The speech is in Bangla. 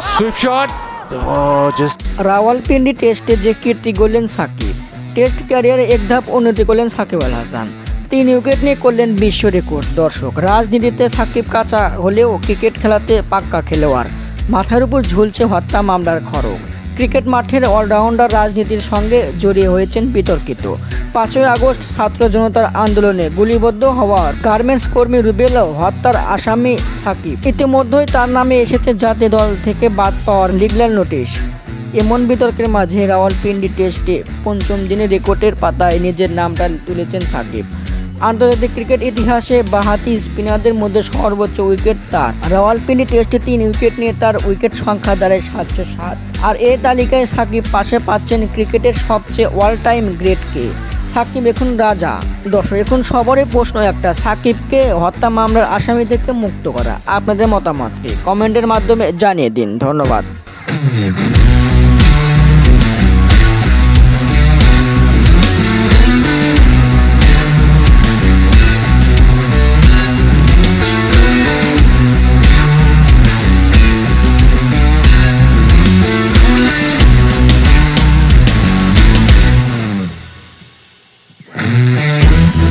sweep shot. Oh, just Rawalpindi টেস্টে যে কীর্তি গড়লেন সাকিব, টেস্ট ক্যারিয়ারে এক ধাপ উন্নতি করলেন সাকিব আল হাসান। 3 উইকেট নিয়ে করলেন বিশ্ব রেকর্ড। দর্শক, রাজনীতিতে সাকিব কাঁচা হলেও ক্রিকেট খেলাতে পাক্কা খেলোয়াড়। মাথার উপর ঝুলছে হত্যা মামলার খড়গ। ক্রিকেট মাঠের অলরাউন্ডার রাজনীতির সঙ্গে জড়িয়ে হয়েছেন বিতর্কিত। 5ই আগস্ট ছাত্র জনতার আন্দোলনে গুলিবদ্ধ হওয়ার গার্মেন্টস কর্মী রুবেল হত্যার আসামি সাকিব। ইতিমধ্যেই তার নামে এসেছে জাতীয় দল থেকে বাদ পাওয়ার লিগ্যাল নোটিশ। এমন বিতর্কের মাঝে রাওয়ালপিন্ডি টেস্টে 5ম দিনে রেকর্ডের পাতায় নিজের নামটা তুলেছেন সাকিব। আন্তর্জাতিক ক্রিকেট ইতিহাসে বাঁহাতি স্পিনারদের মধ্যে সর্বোচ্চ উইকেট তার। রাওয়ালপিন্ডি টেস্টে 3 উইকেট নিয়ে তার উইকেট সংখ্যা দাঁড়ায় 707। আর এই তালিকায় সাকিব পাশে পাচ্ছেন ক্রিকেটের সবচেয়ে অল টাইম গ্রেট কে। সাকিব এখন রাজা। দর্শক, এখন সবারই প্রশ্ন একটা, সাকিবকে হত্যা মামলার আসামি থেকে মুক্ত করা। আপনাদের মতামতকে কমেন্টের মাধ্যমে জানিয়ে দিন। ধন্যবাদ।